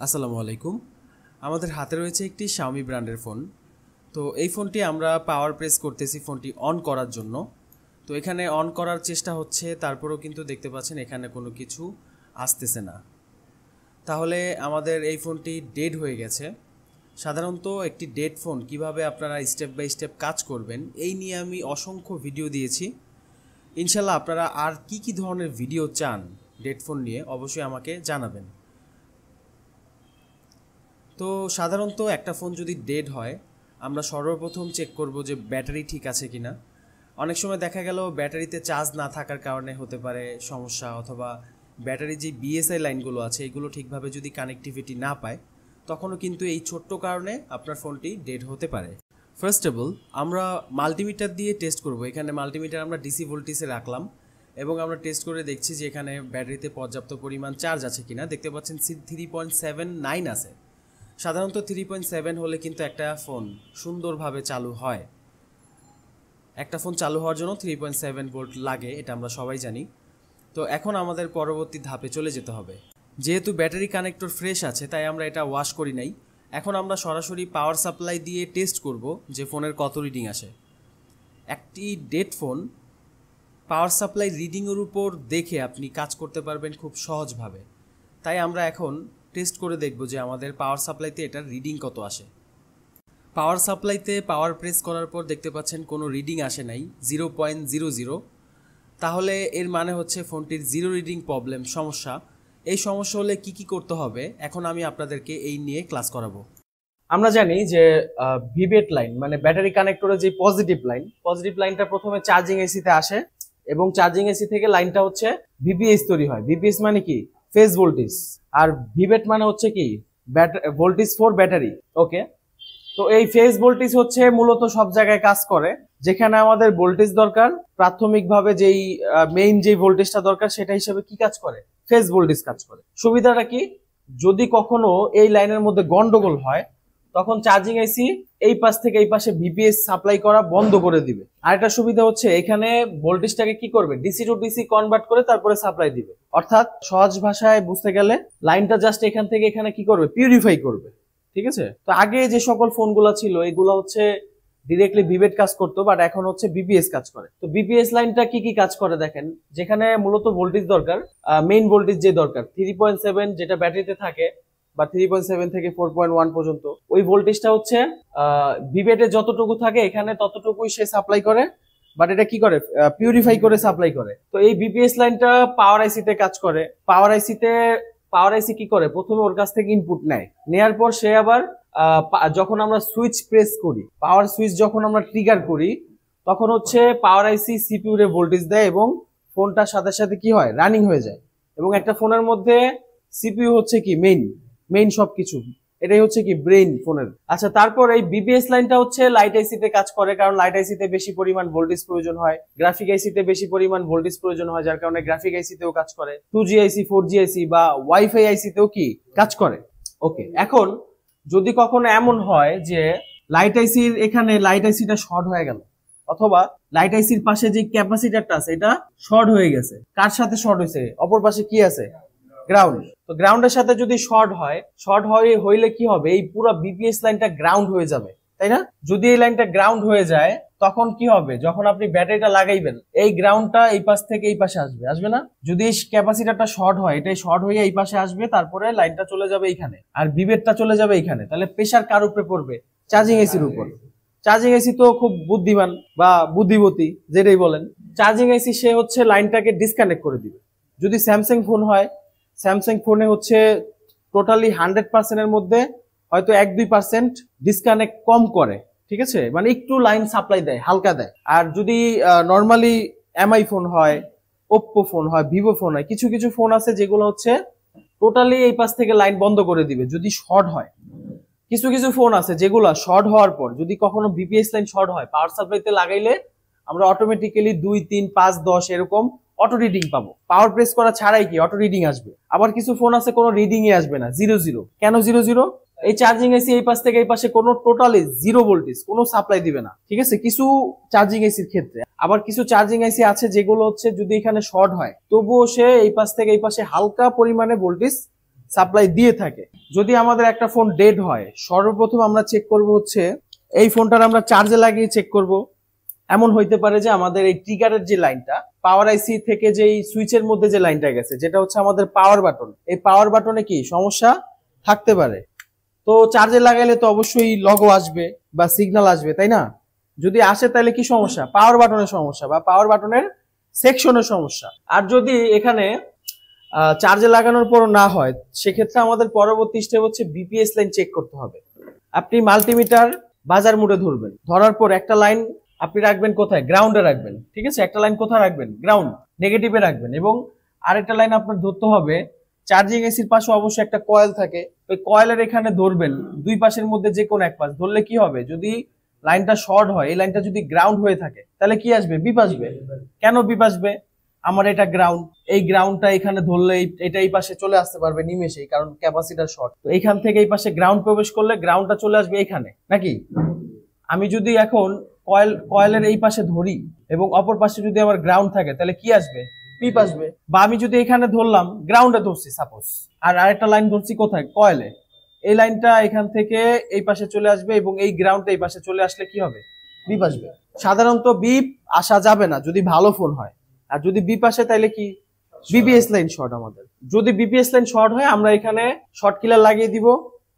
আসসালামু আলাইকুম। আমাদের হাতে রয়েছে একটি Xiaomi ব্র্যান্ডের ফোন। তো এই ফোনটি আমরা পাওয়ার প্রেস করতেছি ফোনটি অন করার জন্য। তো এখানে অন করার চেষ্টা হচ্ছে, তারপরেও কিন্তু দেখতে পাচ্ছেন এখানে কোনো কিছু আসতেছে না। তাহলে আমাদের এই ফোনটি ডেড হয়ে গেছে। সাধারণত একটি ডেড ফোন কিভাবে আপনারা স্টেপ বাই স্টেপ কাজ করবেন এই নিয়ে আমি অসংখ্য ভিডিও দিয়েছি। ইনশাল্লাহ আপনারা আর কি ধরনের ভিডিও চান ডেড ফোন নিয়ে অবশ্যই আমাকে জানাবেন। তো সাধারণত একটা ফোন যদি ডেড হয় আমরা সর্বপ্রথম চেক করব যে ব্যাটারি ঠিক আছে কিনা। অনেক সময় দেখা গেল ব্যাটারিতে চার্জ না থাকার কারণে হতে পারে সমস্যা, অথবা ব্যাটারি যে বিএসআই লাইনগুলো আছে এগুলো ঠিকভাবে যদি কানেক্টিভিটি না পায় তখনও কিন্তু এই ছোট্ট কারণে আপনার ফোনটি ডেড হতে পারে। ফার্স্ট অফ অল আমরা মাল্টিমিটার দিয়ে টেস্ট করব। এখানে মাল্টিমিটার আমরা ডিসি ভোল্টেজে রাখলাম এবং আমরা টেস্ট করে দেখছি যে এখানে ব্যাটারিতে পর্যাপ্ত পরিমাণ চার্জ আছে কিনা। দেখতে পাচ্ছেন 3.79 আছে। সাধারণত 3.7 হলে কিন্তু একটা ফোন সুন্দরভাবে চালু হয়। একটা ফোন চালু হওয়ার জন্য 3.7 ভোল্ট লাগে, এটা আমরা সবাই জানি। তো এখন আমাদের পরবর্তী ধাপে চলে যেতে হবে। যেহেতু ব্যাটারি কানেক্টর ফ্রেশ আছে তাই আমরা এটা ওয়াশ করি নাই। এখন আমরা সরাসরি পাওয়ার সাপ্লাই দিয়ে টেস্ট করব যে ফোনের কত রিডিং আসে। একটি ডেড ফোন পাওয়ার সাপ্লাই রিডিংয়ের উপর দেখে আপনি কাজ করতে পারবেন খুব সহজভাবে। তাই আমরা এখন টেস্ট করে দেখব যে আমাদের পাওয়ার সাপ্লাইতে এটার রিডিং কত আসে। পাওয়ার সাপ্লাইতে পাওয়ার প্রেস করার পর দেখতে পাচ্ছেন কোনো রিডিং আসে নাই, 0.00। তাহলে এর মানে হচ্ছে ফোনটির জিরো রিডিং প্রবলেম, সমস্যা। এই সমস্যা হলে কি করতে হবে এখন আমি আপনাদেরকে এই নিয়ে ক্লাস করাবো। আমরা জানি যে ভিবেট লাইন মানে ব্যাটারি কানেক্টরের যে পজিটিভ লাইনটা প্রথমে চার্জিং এসিতে আসে এবং চার্জিং এসি থেকে লাইনটা হচ্ছে ভিপিএস তৈরি হয়। ভিপিএস মানে কি? Phase voltage. আর ভিবেট মানে হচ্ছে কি? Voltage for battery. ওকে, তো এই ফেজ ভোল্টেজ হচ্ছে মূলত সব জায়গায় কাজ করে। যেখানে আমাদের ভোল্টেজ দরকার, প্রাথমিকভাবে যেই মেইন যে ভোল্টেজটা দরকার সেটা হিসেবে কি কাজ করে? ফেজ ভোল্টেজ কাজ করে। সুবিধাটা কি? যদি কখনো এই লাইনের মধ্যে গন্ডগোল হয় তখন চার্জিং আইসি এই পাশ থেকে এই পাশে ভিপিএস সাপ্লাই করা বন্ধ করে দিবে। আর একটা সুবিধা হচ্ছে এখানে ভোল্টেজটাকে কি করবে? ডিসি টু ডিসি কনভার্ট করে তারপরে সাপ্লাই দিবে। অর্থাৎ সহজ ভাষায় বুঝতে গেলে লাইনটা জাস্ট এখান থেকে এখানে কি করবে? পিউরিফাই করবে। ঠিক আছে? তো আগে যে সকল ফোনগুলো ছিল এগুলো হচ্ছে ডিরেক্টলি ভিভেট কাজ করতো, বাট এখন হচ্ছে বিপিএস কাজ করে। তো বিপিএস লাইনটা কি কাজ করে দেখেন। যেখানে মূলত ভোল্টেজ দরকার, মেইন ভোল্টেজ যে দরকার 3.7 যেটা ব্যাটারিতে থাকে বা 3.7 থেকে 4.1 পর্যন্ত, ওই ভোল্টেজটা হচ্ছে ভিভেটে যতটুকু থাকে এখানে ততটুকুই সে সাপ্লাই করে, বাট এটা কি করে? পিউরিফাই করে সাপ্লাই করে। তো এই বিপিএস লাইনটা পাওয়ার আইসিতে কাজ করে। পাওয়ার আইসি কি করে? প্রথমে ওর কাছ থেকে ইনপুট নেয়, নেয়ার পর সে আবার যখন আমরা সুইচ প্রেস করি, পাওয়ার সুইচ যখন আমরা ট্রিগার করি তখন হচ্ছে পাওয়ার আইসি সিপিইউ রে ভোল্টেজ দেয় এবং ফোনটার সাথে সাথে কি হয়? রানিং হয়ে যায়। এবং একটা ফোনের মধ্যে সিপিইউ হচ্ছে কি? মেইন সবকিছু, এটাই হচ্ছে কি? ব্রেইন ফোনের। আচ্ছা, তারপর এই বিপিএস লাইনটা হচ্ছে লাইট আইসিতে কাজ করে, কারণ লাইট আইসিতে বেশি পরিমাণ ভোল্টেজ প্রয়োজন হয়, গ্রাফিক আইসিতে বেশি পরিমাণ ভোল্টেজ প্রয়োজন হয়, যার কারণে গ্রাফিক আইসিতেও কাজ করে, 2G আইসি 4G আইসি বা ওয়াইফাই আইসিতেও কি কাজ করে। ওকে, এখন যদি কখনো এমন হয় যে লাইট আইসির এখানে লাইট আইসিটা শর্ট হয়ে গেল, অথবা লাইট আইসির পাশে যে ক্যাপাসিটরটা আছে এটা শর্ট হয়ে গেছে, কার সাথে শর্ট হয়েছে? অপর পাশে কি আছে? গ্রাউন্ড। তো গ্রাউন্ডের সাথে যদি শর্ট হইলে কি হবে? এই পুরো বিপিএস লাইনটা গ্রাউন্ড হয়ে যাবে, তাই না? যদি এই লাইনটা গ্রাউন্ড হয়ে যায় তখন কি হবে? যখন আপনি ব্যাটারিটা লাগাইবেন এই গ্রাউন্ডটা এই পাশ থেকে এই পাশে আসবে না? যদি এই ক্যাপাসিটরটা শর্ট হয়, এটাই শর্ট হয়ে এই পাশে আসবে, তারপরে লাইনটা চলে যাবে এইখানে আর বিভেটটা চলে যাবে এইখানে। তাহলে প্রেসার কার উপরে পড়বে? চার্জিং এসির উপর। চার্জিং এসি তো খুব বুদ্ধিমান বা বুদ্ধিমতী, যেটাই বলেন। চার্জিং এসি সে হচ্ছে লাইনটাকে ডিসকানেক্ট করে দিবে। যদি স্যামসাং ফোন হয়, স্যামসাং ফোনে হচ্ছে টোটালি 100% এর মধ্যে হয়তো 1-2% ডিসকানেক্ট কম করে। ঠিক আছে, মানে একটু লাইন সাপ্লাই দেয়, হালকা দেয়। আর যদি নর্মালি এমআই ফোন হয়, ওপ্পো ফোন হয়, ভিভো ফোন হয়, কিছু ফোন আছে যেগুলো হচ্ছে টোটালি এই পাশ থেকে লাইন বন্ধ করে দিবে যদি শর্ট হয়। কিছু ফোন আছে যেগুলো শর্ট হওয়ার পর যদি কখনো বিপিএস লাইন শর্ট হয়, পাওয়ার সাপ্লাইতে লাগাইলে আমরা অটোমেটিক্যালি 2, 3, 5, 10 এরকম অটো রিডিং পাবো। পাওয়ার প্রেস করা ছাড়াই কি অটো রিডিং আসবে। আবার কিছু ফোন আছে কোনো রিডিংই আসবে না, 0-0। কেন 0-0? এই চার্জিং এসি এই পাশ থেকে এই পাশে কোনো টোটালি জিরো ভোল্টেজ, কোনো সাপ্লাই দিবে না। ঠিক আছে, কিছু চার্জিং এসির ক্ষেত্রে। আবার কিছু চার্জিং এসি আছে যেগুলো হচ্ছে যদি এখানে শর্ট হয় তবুও সে এই পাশ থেকে এই পাশে হালকা পরিমাণে ভোল্টেজ সাপ্লাই দিয়ে থাকে। যদি আমাদের একটা ফোন ডেড হয়, সর্বপ্রথম আমরা চেক করব হচ্ছে এই ফোনটার আমরা চার্জে লাগিয়ে চেক করব। এমন হইতে পারে যে আমাদের এই ট্রিগারের যে লাইনটা, পাওয়ার আইসি থেকে যে সুইচের মধ্যে যে লাইনটা গেছে, যেটা হচ্ছে আমাদের পাওয়ার বাটন, এই পাওয়ার বাটনে কি সমস্যা থাকতে পারে। তো চার্জে লাগাইলে তো অবশ্যই লগো আসবে বা সিগন্যাল আসবে, তাই না? যদি আসে তাহলে কি সমস্যা? পাওয়ার বাটনের সমস্যা বা পাওয়ার বাটনের সেকশনের সমস্যা। আর যদি এখানে চার্জে লাগানোর পরও না হয়, সেক্ষেত্রে আমাদের পরবর্তী স্টেপ হচ্ছে বিপিএস লাইন চেক করতে হবে। আপনি মাল্টিমিটার বাজার মোডে ধরবেন, ধরার পর একটা লাইন আপনি রাখবেন কোথায়? গ্রাউন্ডে রাখবেন, ঠিক আছে? একটা লাইন কোথায় রাখবেন? গ্রাউন্ড নেগেটিভে রাখবেন। এবং আরেকটা লাইন আপনার ধরতে হবে চার্জিং এসির পাশে অবশ্যই একটা কয়েল থাকে, ওই কয়েলের এখানে ধরবেন, দুই পাশের মধ্যে যে কোনো এক পাশ ধরলে কি হবে, যদি লাইনটা শর্ট হয়, এই লাইনটা যদি গ্রাউন্ড হয়ে থাকে তাহলে কি আসবে? বিপ আসবে। কেন বিপ আসবে? আমার এটা গ্রাউন্ড, এই গ্রাউন্ডটা এখানে ধরলে এটা এই পাশে চলে আসতে পারবে নিমেষেই, কারণ ক্যাপাসিটার শর্ট। তো এইখান থেকে এই পাশে গ্রাউন্ড প্রবেশ করলে গ্রাউন্ডটা চলে আসবে এখানে, নাকি? আমি যদি এখন কয়েলের এই পাশে ধরি এবং অপর পাশে যদি আমার গ্রাউন্ড থাকে তাহলে কি আসবে? পিপ আসবে। বা আমি যদি এখানে ধরলাম, গ্রাউন্ডে ধরছি সাপোজ, আর আরেকটা লাইন ধরছি কোথায়? কয়েলে, এই লাইনটা এখান থেকে এই পাশে চলে আসবে এবং এই গ্রাউন্ডটা এই পাশে চলে আসলে কি হবে? বিপ আসবে। সাধারণত বিপ আসা যাবে না যদি ভালো ফোন হয়, আর যদি বিপ আসে তাহলে কি? BPS line short. আমাদের যদি বিপিএস লাইন শর্ট হয়, আমরা এখানে শর্ট কিলার লাগিয়ে দিব।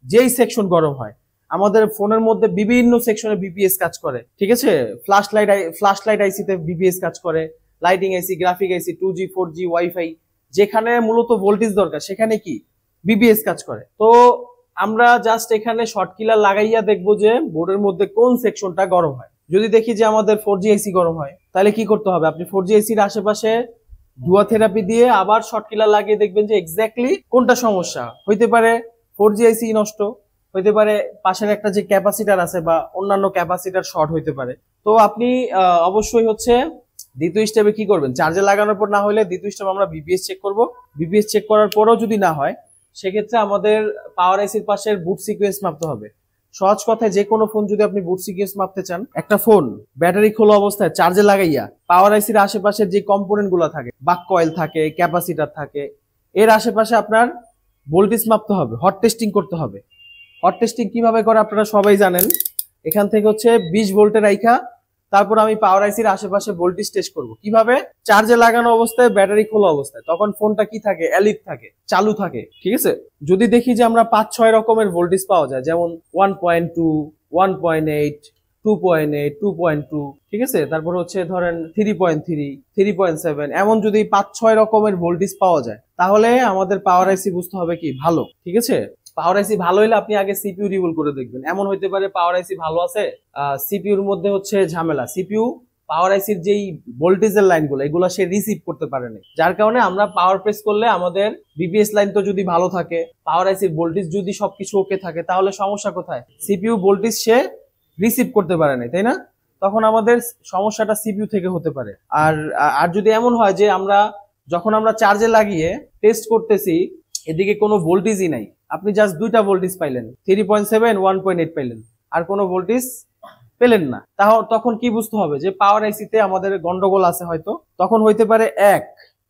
যেই সেকশন গরম হয়, আমাদের ফোনের মধ্যে বিভিন্ন সেকশনে বিপিএস কাজ করে, ঠিক আছে? ফ্ল্যাশ লাইট আইসিতে বিপিএস কাজ করে, লাইটিং আইসি, গ্রাফিক আইসি, 2G 4G ওয়াইফাই, যেখানে মূলত ভোল্টেজ দরকার সেখানে কি বিপিএস কাজ করে। তো আমরা জাস্ট এখানে শর্ট কিলার লাগাইয়া দেখবো যে বোর্ডের মধ্যে কোন সেকশনটা গরম হয়। যদি দেখি যে আমাদের 4G আইসি গরম হয়, তাহলে কি করতে হবে? আপনি 4G আইসির আশেপাশে ধোয়া থেরাপি দিয়ে আবার শর্ট কিলার লাগিয়ে দেখবেন যে এক্স্যাক্টলি কোনটা সমস্যা। হইতে পারে 4G আইসি নষ্ট, হইতে পারে পাশের একটা যে ক্যাপাসিটার আছে বা অন্যান্য ক্যাপাসিটার শর্ট হইতে পারে। তো আপনি অবশ্যই হচ্ছে দ্বিতীয় স্টেপে কি করবেন? চার্জে লাগানোর পর না হলে দ্বিতীয় স্টেপ আমরা বিপিএস চেক করব। বিপিএস চেক করার পরও যদি না হয়, সেক্ষেত্রে আমাদের পাওয়ার আইসির পাশের বুট সিকোয়েন্স মাপতে হবে। সহজ কথায়, যে কোনো ফোন যদি আপনি বুট সিকোয়েন্স মাপতে চান, একটা ফোন ব্যাটারি খোলা অবস্থায় চার্জে লাগাইয়া পাওয়ার আইসির আশেপাশের যে কম্পোনেন্ট গুলো থাকে, বাক কয়েল থাকে, ক্যাপাসিটার থাকে, এর আশেপাশে আপনার ভোল্টেজ মাপতে হবে, হট টেস্টিং করতে হবে। হট টেস্টিং কিভাবে করে আপনারা সবাই জানেন। এখান থেকে হচ্ছে 20 ভোল্টের আইখা, তারপর আমি পাওয়ার আইসির আশেপাশে ভোল্টেজ টেস্ট করব। কিভাবে? চার্জে লাগানো অবস্থায়, ব্যাটারি খোলা অবস্থায়, তখন ফোনটা কি থাকে? অ্যালিভ থাকে, চালু থাকে, ঠিক আছে? যদি দেখি যে আমরা 5-6 রকমের ভোল্টেজ পাওয়া যায়, যেমন 1.2, 1.8, 2.8, 2.2, ঠিক আছে? তারপর হচ্ছে ধরেন 3.3, 3.7, এমন যদি 5-6 রকমের ভোল্টেজ পাওয়া যায়, তাহলে আমাদের পাওয়ার আইসি বুঝতে হবে কি ভালো, ঠিক আছে? পাওয়ার আইসি ভালো হলে আপনি আগে সিপিইউ রিবুল করে দেখবেন। এমন হইতে পারে পাওয়ার আইসি ভালো আছে, সিপিইউর মধ্যে হচ্ছে ঝামেলা, সিপিইউ পাওয়ার আইসির যেই ভোল্টেজের লাইনগুলো এগুলো সে রিসিভ করতে পারে না, যার কারণে আমরা পাওয়ার প্রেস করলে আমাদের বিপিএস লাইন তো যদি ভালো থাকে, পাওয়ার আইসির ভোল্টেজ যদি সবকিছু ওকে থাকে, তাহলে সমস্যা কোথায়? সিপিইউ ভোল্টেজ সে রিসিভ করতে পারে না, তাই না? তখন আমাদের সমস্যাটা সিপিইউ থেকে হতে পারে। আর যদি এমন হয় যে যখন আমরা চার্জে লাগিয়ে টেস্ট করতেছি, এদিকে কোনো ভোল্টেজই নাই, আপনি জাস্ট দুইটা ভোল্টেজ পাইলেন, 3.7, 1.8 পাইলেন, আর কোনো ভোল্টেজ পেলেন না, তখন কি বুঝতে হবে? যে পাওয়ার আইসিতে আমাদের গন্ডগোল আছে হয়তো। তখন হইতে পারে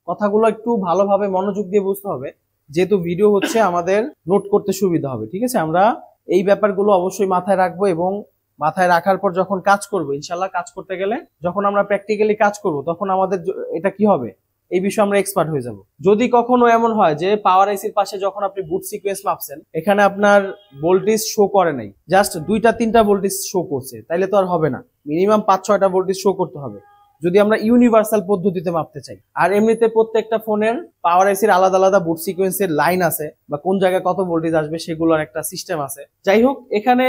কথাগুলো একটু ভালোভাবে মনোযোগ দিয়ে বুঝতে হবে, যেহেতু ভিডিও হচ্ছে আমাদের নোট করতে সুবিধা হবে, ঠিক আছে? আমরা এই ব্যাপারগুলো অবশ্যই মাথায় রাখবো এবং মাথায় রাখার পর যখন কাজ করবো, ইনশাল্লাহ কাজ করতে গেলে যখন আমরা প্র্যাকটিক্যালি কাজ করব, তখন আমাদের এটা কি হবে, এই বিষয়ে আমরা এক্সপার্ট হয়ে যাব। যদি কখনো এমন হয় যে পাওয়ার আইসির পাশে যখন আপনি বুট সিকোয়েন্স মাপছেন, এখানে আপনার ভোল্টেজ শো করে নাই, জাস্ট 2-3টা ভোল্টেজ শো করছে, তাইলে তো আর হবে না, মিনিমাম 5-6টা ভোল্টেজ শো করতে হবে যদি আমরা ইউনিভার্সাল পদ্ধতিতে মাপতে চাই। আর এমনিতে প্রত্যেকটা ফোনের পাওয়ার আইসির আলাদা আলাদা বুট সিকোয়েন্সের লাইন আছে, বা কোন জায়গায় কত ভোল্টেজ আসবে সেগুলোর একটা সিস্টেম আছে। যাই হোক, এখানে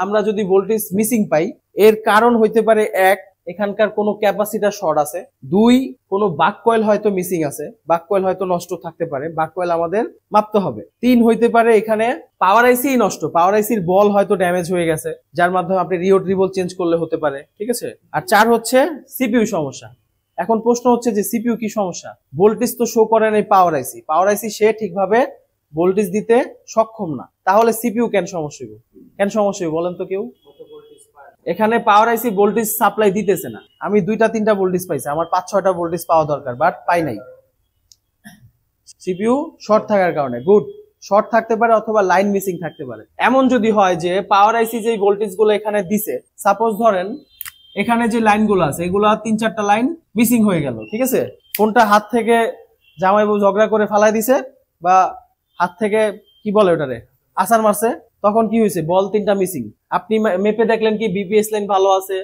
আমরা যদি ভোল্টেজ মিসিং পাই, এর কারণ হইতে পারে এখানকার কোনো ক্যাপাসিটার শর্ট আছে, 2 কোনো বাক কয়েল হয়তো মিসিং আছে, বাক কয়েল হয়তো নষ্ট থাকতে পারে, বাক কয়েল আমাদের মাপতে হবে। 3 হইতে পারে এখানে পাওয়ার আইসি নষ্ট, পাওয়ার আইসির বল হয়তো ড্যামেজ হয়ে গেছে, যার মাধ্যমে আপনি রিবল চেঞ্জ করলে হতে পারে, ঠিক আছে? আর 4 হচ্ছে সিপিইউ সমস্যা। এখন প্রশ্ন হচ্ছে যে সিপিইউ কি সমস্যা? ভোল্টেজ তো শো করে নাই পাওয়ার আইসি সে ঠিকভাবে ভোল্টেজ দিতে সক্ষম না, তাহলে সিপিইউ কেন সমস্যা হবে বলেন তো কেউ? এখানে পাওয়ার আইসি ভোল্টেজ সাপ্লাই দিতেছে না, আমি 2-3টা ভোল্টেজ পাইছি, আমার 5-6টা ভোল্টেজ পাওয়া দরকার, বাট পাই নাই, সিপিইউ শর্ট থাকার কারণে। গুড, শর্ট থাকতে পারে অথবা লাইন মিসিং থাকতে পারে। এমন যদি হয় যে পাওয়ার আইসি যে ভোল্টেজ গুলো এখানে দিছে, সাপোজ ধরেন এখানে যে লাইনগুলো আছে এগুলো 3-4টা লাইন মিসিং হয়ে গেল, ঠিক আছে, ফোনটা হাত থেকে জামাইবু ঝগড়া করে ফালাই দিছে বা হাত থেকে কি বলে ওটারে আসার মারছে, তখন কি হয়েছে বল 3টা মিসিং। আপনি মেপে দেখলেন কি বিপিএস লাইন ভালো আছে,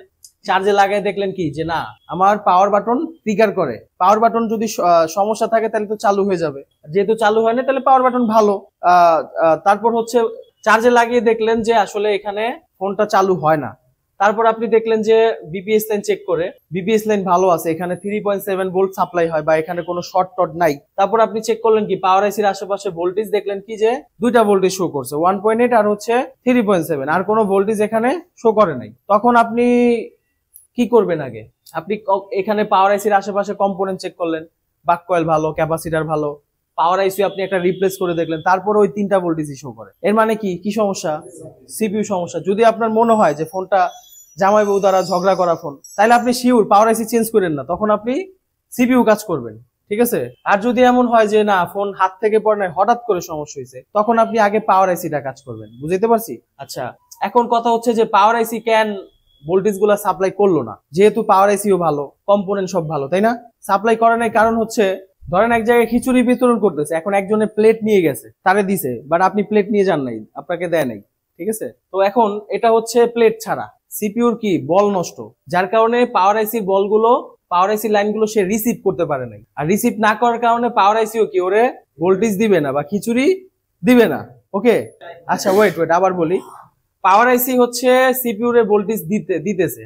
চার্জে লাগাই দেখলেন কি যে না আমার পাওয়ার বাটন ট্রিগার করে। পাওয়ার বাটন যদি সমস্যা থাকে তাহলে তো চালু হয়ে যাবে, যেহেতু চালু হয় না তাহলে পাওয়ার বাটন ভালো। তারপর হচ্ছে চার্জে লাগিয়ে দেখলেন যে আসলে এখানে ফোনটা চালু হয় না, তারপর আপনি দেখলেন যে বিপিএস লাইন চেক করে বিপিএস লাইন ভালো আছে, এখানে 3.7 ভোল্ট সাপ্লাই হয় বা এখানে কোনো শর্ট টট নাই। তারপর আপনি চেক করলেন কি পাওয়ার আইসির আশেপাশে ভোল্টেজ দেখলেন কি যে 2টা ভোল্টেজ শো করছে, 1.8 আর হচ্ছে 3.7, আর কোনো ভোল্টেজ এখানে শো করে নাই। তখন আপনি কি করবেন, আগে আপনি এখানে পাওয়ার আইসির আশেপাশে কম্পোনেন্ট চেক করলেন, বাক কয়েল ভালো, ক্যাপাসিটার ভালো, পাওয়ার আইসি আপনি একটা রিপ্লেস করে দেখলেন, তারপর ওই 3টা ভোল্টেজই শো করে। এর মানে কি সমস্যা? সিপিইউ সমস্যা। যদি আপনার মনে হয় যে ফোনটা জামাই বউ দ্বারা ঝগড়া করা ফোন, তাহলে আপনি শিওর পাওয়ার আইসি চেঞ্জ করেন না, তখন আপনি সিপিইউ কাজ করবেন, ঠিক আছে। আর যদি এমন হয় যে না ফোন হাত থেকে পড়ে নাই হঠাৎ করে সমস্যা হয়েছে, তখন আপনি আগে পাওয়ার আইসিটা কাজ করবেন। বুঝতে পারছি? আচ্ছা, এখন কথা হচ্ছে যে পাওয়ার আইসি কেন ভোল্টেজ গুলা সাপ্লাই করলো না, যেহেতু পাওয়ার আইসিও ভালো, কম্পোনেন্ট সব ভালো, তাই না? সাপ্লাই করে নাই কারণ হচ্ছে ধরেন এক জায়গায় খিচুড়ি বিতরণ করতেছে, এখন একজনের প্লেট নিয়ে গেছে, তারে দিছে, বাট আপনি প্লেট নিয়ে যান নাই, আপনাকে দেয় নাই, ঠিক আছে। তো এখন এটা হচ্ছে প্লেট ছাড়া, সিপিইউর কি বল নষ্ট, যার কারণে পাওয়ার আইসি বলগুলো, পাওয়ার আইসি লাইনগুলো সে রিসিভ করতে পারে নাই। আর রিসিভ না করার কারণে পাওয়ার আইসিও কি ওরে ভোল্টেজ দিবে না বা খিচুড়ি দিবে না। ওকে, আচ্ছা ওয়েট আবার বলি, পাওয়ার আইসি হচ্ছে সিপিইউর ভোল্টেজ দিতেছে,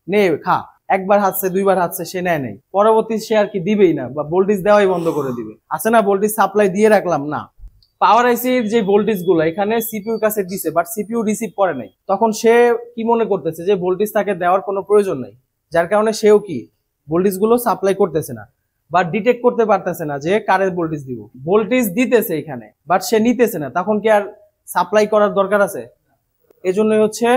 নে খা, একবার হাতছে দুইবার হাতছে সে নেয় নাই, পরবর্তী সে আর কি দিবেই না বা ভোল্টেজ দেওয়াই বন্ধ করে দিবে, আছে না ভোল্টেজ সাপ্লাই দিয়ে রাখলাম না। পাওয়ার আইসির যে ভোল্টেজ গুলো এখানে সিপিইউর কাছে দিছে বাট সিপিইউ রিসিভ করে নাই, তখন সে কি মনে করতেছে যে ভোল্টেজ তাকে দেওয়ার কোনো প্রয়োজন নাই, যার কারণে সেও কি ভোল্টেজ গুলো সাপ্লাই করতেছে না বা ডিটেক্ট করতে পারতেছে না যে কারে ভোল্টেজ দিব। ভোল্টেজ দিতেছে এখানে বাট সে নিতেছে না, তখন কি আর সাপ্লাই করার দরকার আছে? এজন্যই হচ্ছে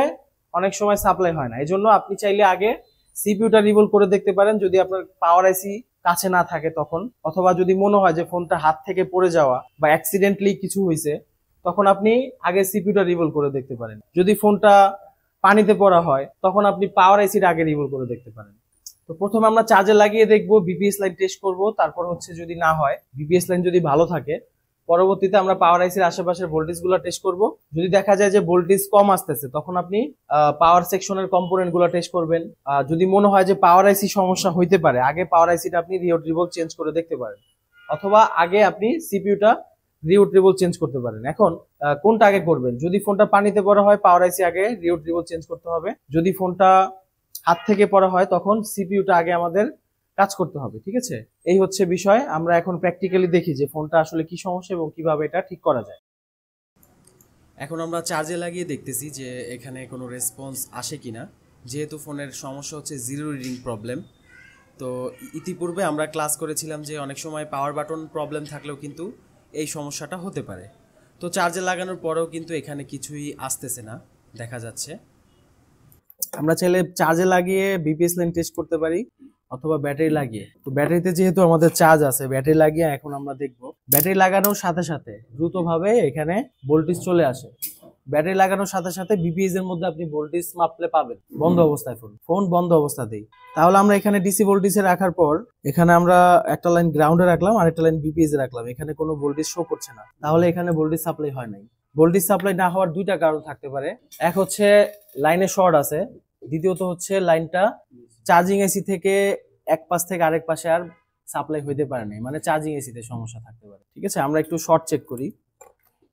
অনেক সময় সাপ্লাই হয় না। এজন্য আপনি চাইলে আগে সিপিইউটা রিভলভ করে দেখতে পারেন যদি আপনার পাওয়ার আইসি কাছে না থাকে তখন, অথবা যদি মনে হয় যে ফোনটা হাত থেকে পড়ে যাওয়া বা অ্যাক্সিডেন্টলি কিছু হয়েছে, তখন আপনি আগে সিপিইউটা রিভলভ করে দেখতে পারেন। যদি ফোনটা পানিতে পড়া হয় তখন আপনি পাওয়ার আইসিটা আগে রিভলভ করে দেখতে পারেন। তো প্রথমে আমরা চার্জে লাগিয়ে দেখবো, বিপিএস লাইন টেস্ট করব, তারপর হচ্ছে যদি না হয় বিপিএস লাইন যদি ভালো থাকে পরবর্তীতে আমরা পাওয়ার আইসির আশেপাশের ভোল্টেজ গুলো টেস্ট করব। যদি দেখা যায় যে ভোল্টেজ কম আসতেছে তখন আপনি পাওয়ার সেকশনের কম্পোনেন্ট গুলো টেস্ট করবেন। যদি মনে হয় যে পাওয়ার আইসি সমস্যা হইতে পারে, আগে পাওয়ার আইসিটা আপনি রিওট চেঞ্জ করে দেখতে পারেন, অথবা আগে আপনি সিপিইউটা রিওট চেঞ্জ করতে পারেন। এখন কোনটা আগে করবেন? যদি ফোনটা পানিতে পড়া হয় পাওয়ার আইসি আগে রিওট চেঞ্জ করতে হবে, যদি ফোনটা হাত থেকে পড়া হয় তখন সিপিইউটা আগে আমাদের কাজ করতে হবে, ঠিক আছে। এই হচ্ছে বিষয়। আমরা এখন প্র্যাকটিক্যালি দেখি যে ফোনটা আসলে কি সমস্যা এবং কিভাবে এটা ঠিক করা যায়। এখন আমরা চার্জে লাগিয়ে দেখতেছি যে এখানে কোনো রেসপন্স আসে কিনা, যেহেতু ফোনের সমস্যা হচ্ছে জিরো রিডিং প্রবলেম। তো ইতিপূর্বে আমরা ক্লাস করেছিলাম যে অনেক সময় পাওয়ার বাটন প্রবলেম থাকলেও কিন্তু এই সমস্যাটা হতে পারে। তো চার্জে লাগানোর পরেও কিন্তু এখানে কিছুই আসতেছে না দেখা যাচ্ছে। আমরা চাইলে চার্জে লাগিয়ে বিপিএস লাইন টেস্ট করতে পারি অথবা ব্যাটারি লাগিয়ে। তো ব্যাটারিতে যেহেতু আমাদের চার্জ আছে, ব্যাটারি লাগিয়ে এখন আমরা দেখব। ব্যাটারি লাগানোর সাথে সাথে দ্রুতভাবে এখানে ভোল্টেজ চলে আসে। ব্যাটারি লাগানোর সাথে সাথে বিপিএস এর মধ্যে আপনি ভোল্টেজ মাপলে পাবেন বন্ধ অবস্থায়, ফোন বন্ধ অবস্থাতেই। তাহলে আমরা এখানে ডিসি ভোল্টেজে রাখার পর এখানে আমরা একটা লাইন গ্রাউন্ডে রাখলাম আর একটা লাইন বিপিএস এ রাখলাম, এখানে কোনো ভোল্টেজ শো করছে না, তাহলে এখানে ভোল্টেজ সাপ্লাই হয় নাই। ভোল্টেজ সাপ্লাই না হওয়ার দুইটা কারণ থাকতে পারে, এক হচ্ছে লাইনে শর্ট আছে, দ্বিতীয়ত হচ্ছে লাইনটা চার্জিং এসি থেকে এক পাশ থেকে আরেক পাশে আর সাপ্লাই হইতে পারে নাই, মানে চার্জিং এসিতে সমস্যা থাকতে পারে, ঠিক আছে। আমরা একটু শর্ট চেক করি।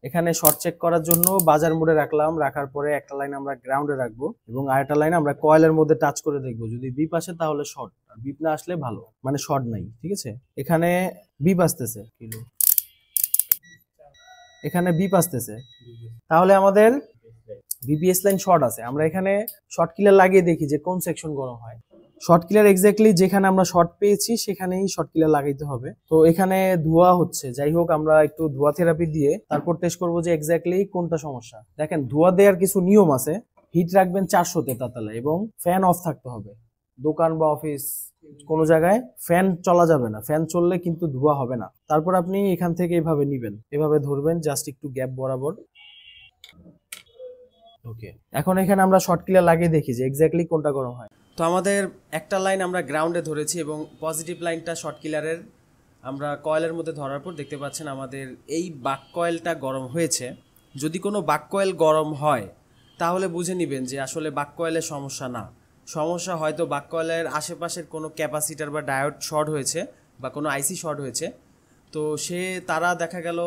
এখানে শর্ট চেক করার জন্য বাজার মোডে রাখলাম, রাখার পরে একটা লাইন আমরা গ্রাউন্ডে রাখবো এবং আরেকটা লাইন আমরা কয়েলের মধ্যে টাচ করে দেখবো, যদি বিপ আসে তাহলে শর্ট, আর বিপ না আসলে ভালো, মানে শর্ট নাই, ঠিক আছে। এখানে বিপ আসতেছে, এখানে বিপ আসতেছে, তাহলে আমাদের বিপিএস লাইন শর্ট আছে। আমরা এখানে শর্ট কিলার লাগিয়ে দেখি যে কোন সেকশন গরম হয়। শর্ট কিলার এক্স্যাক্টলি যেখানে আমরা শর্ট পেয়েছি সেখানেই শর্ট কিলার লাগাইতে হবে। তো এখানে ধোয়া হচ্ছে, যাই হোক আমরা একটু ধোয়া থেরাপি দিয়ে তারপর টেস্ট করবো যে এক্স্যাক্টলি কোনটা সমস্যা। দেখেন ধোয়া দেওয়ার কিছু নিয়ম আছে, হিট রাখবেন 400-তে তাতালে এবং ফ্যান অফ থাকতে হবে। দোকান বা অফিস কোনো জায়গায় ফ্যান চলা যাবে না, ফ্যান চললে কিন্তু ধোঁয়া হবে না। তারপর আপনি এখান থেকে এভাবে নিবেন, এভাবে ধরবেন জাস্ট একটু গ্যাপ বরাবর। ওকে, এখন এখানে আমরা শর্ট ক্লিয়ার লাগিয়ে দেখি যে এক্স্যাক্টলি কোনটা গরম হয়। তো আমাদের একটা লাইন আমরা গ্রাউন্ডে ধরেছি এবং পজিটিভ লাইনটা শর্ট কিলারের আমরা কয়েলের মধ্যে ধরার পর দেখতে পাচ্ছেন আমাদের এই বাক কয়েলটা গরম হয়েছে। যদি কোনো বাক কয়েল গরম হয় তাহলে বুঝে নেবেন যে আসলে বাক কয়েলের সমস্যা না, সমস্যা হয়তো বাক কয়েলের আশেপাশের কোনো ক্যাপাসিটার বা ডায়োড শর্ট হয়েছে বা কোনো আইসি শর্ট হয়েছে। তো তারা দেখা গেল,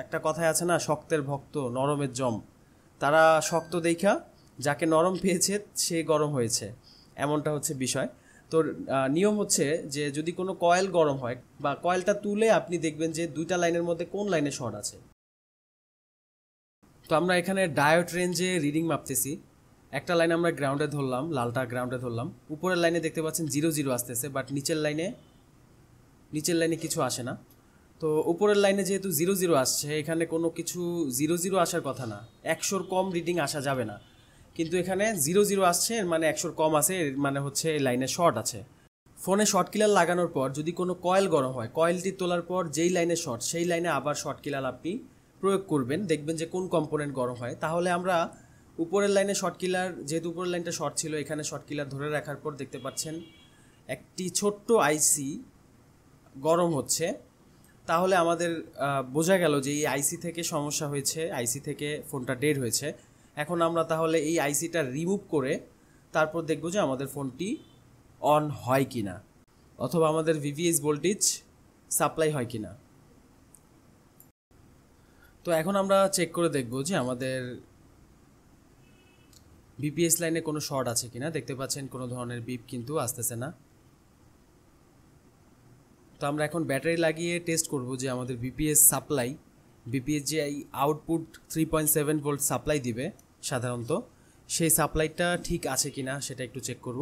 একটা কথাই আছে না, শক্তের ভক্ত নরমের জম, তারা শক্ত দেখা যাকে নরম পেয়েছে সে গরম হয়েছে, এমনটা হচ্ছে বিষয়। তো নিয়ম হচ্ছে যে যদি কোনো কয়েল গরম হয় বা কয়েলটা তুলে আপনি দেখবেন যে দুইটা লাইনের মধ্যে কোন লাইনে শর্ট আছে। তো আমরা এখানে ডায়োড রেঞ্জে রিডিং মাপতেছি। একটা লাইন আমরা গ্রাউন্ডে ধরলাম, লালটা গ্রাউন্ডে ধরলাম, উপরের লাইনে দেখতে পাচ্ছেন 0 0 আসতেছে, বাট নিচের লাইনে কিছু আসে না। তো উপরের লাইনে যেহেতু 0 0 আসছে, এখানে কোনো কিছু 0 0 আসার কথা না, 100-র কম রিডিং আসা যাবে না, কিন্তু এখানে 0 0 আসছে, এর মানে 100-র কম আছে, এর মানে হচ্ছে এই লাইনে শর্ট আছে। ফোনে শর্ট কিলার লাগানোর পর যদি কোনো কয়েল গরম হয়, কয়েলটি তোলার পর যেই লাইনে শর্ট সেই লাইনে আবার শর্ট কিলার আপনি প্রয়োগ করবেন, দেখবেন যে কোন কম্পোনেন্ট গরম হয়। তাহলে আমরা উপরের লাইনে শর্ট কিলার, যেহেতু উপরের লাইনটা শর্ট ছিল, এখানে শর্ট কিলার ধরে রাখার পর দেখতে পাচ্ছেন একটি ছোট্ট আইসি গরম হচ্ছে। তাহলে আমাদের বোঝা গেল যে এই আইসি থেকে সমস্যা হয়েছে, আইসি থেকে ফোনটা ডেড হয়েছে। এখন আমরা তাহলে এই আইসিটা রিমুভ করে তারপর দেখব যে আমাদের ফোনটি অন হয় কি না, অথবা আমাদের ভিভিএস ভোল্টেজ সাপ্লাই হয় কি না। তো এখন আমরা চেক করে দেখব যে আমাদের বিপিএস লাইনে কোনো শর্ট আছে কিনা। দেখতে পাচ্ছেন কোনো ধরনের বিপ কিন্তু আসতেছে না। তো আমরা এখন ব্যাটারি লাগিয়ে টেস্ট করব যে আমাদের বিপিএস যে এই আউটপুট 3.7 ভোল্ট সাপ্লাই দিবে সাধারণত, সেই সাপ্লাইটা ঠিক আছে কিনা সেটা একটু চেক করব।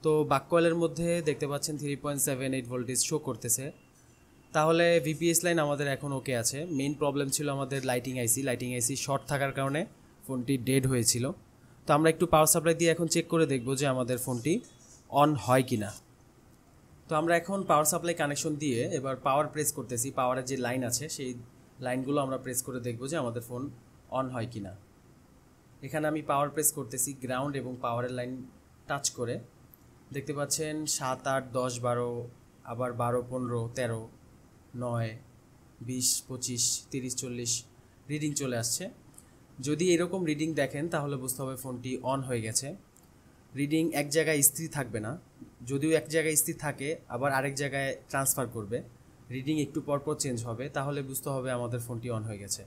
তো বাক কয়েলের মধ্যে দেখতে পাচ্ছেন 3.78 ভোল্টেজ শো করতেছে, তাহলে ভিপিএস লাইন আমাদের এখন ওকে আছে। মেইন প্রবলেম ছিল আমাদের লাইটিং আইসি শর্ট থাকার কারণে ফোনটি ডেড হয়েছিল। তো আমরা একটু পাওয়ার সাপ্লাই দিয়ে এখন চেক করে দেখব যে আমাদের ফোনটি অন হয় কি না। তো আমরা এখন পাওয়ার সাপ্লাই কানেকশন দিয়ে এবার পাওয়ার প্রেস করতেছি। পাওয়ারের যে লাইন আছে সেই লাইনগুলো আমরা প্রেস করে দেখব যে আমাদের ফোন অন হয় কি না। এখানে আমি পাওয়ার প্রেস করতেছি, গ্রাউন্ড এবং পাওয়ারের লাইন টাচ করে দেখতে পাচ্ছেন 7, 8, 10, 12, আবার 12, 15, 13, 9, 20, 25, 30, 40 রিডিং চলে আসছে। যদি এরকম রিডিং দেখেন তাহলে বুঝতে হবে ফোনটি অন হয়ে গেছে। রিডিং এক জায়গায় স্থির থাকবে না, যদিও এক জায়গায় স্থির থাকে আবার আরেক জায়গায় ট্রান্সফার করবে, রিডিং একটু পরপর চেঞ্জ হবে, তাহলে বুঝতে হবে আমাদের ফোনটি অন হয়ে গেছে।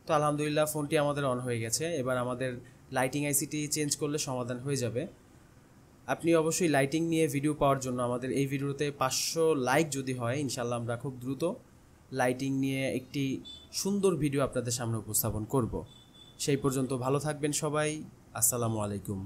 তো আলহামদুলিল্লাহ ফোনটি আমাদের অন হয়ে গেছে। এবার আমাদের লাইটিং আইসিটি চেঞ্জ করলে সমাধান হয়ে যাবে। আপনি অবশ্যই লাইটিং নিয়ে ভিডিও পাওয়ার জন্য আমাদের এই ভিডিওতে 500 লাইক যদি হয়, ইনশাল্লাহ আমরা খুব দ্রুত লাইটিং নিয়ে একটি সুন্দর ভিডিও আপনাদের সামনে উপস্থাপন করব। সেই পর্যন্ত ভালো থাকবেন সবাই। আসসালামু আলাইকুম।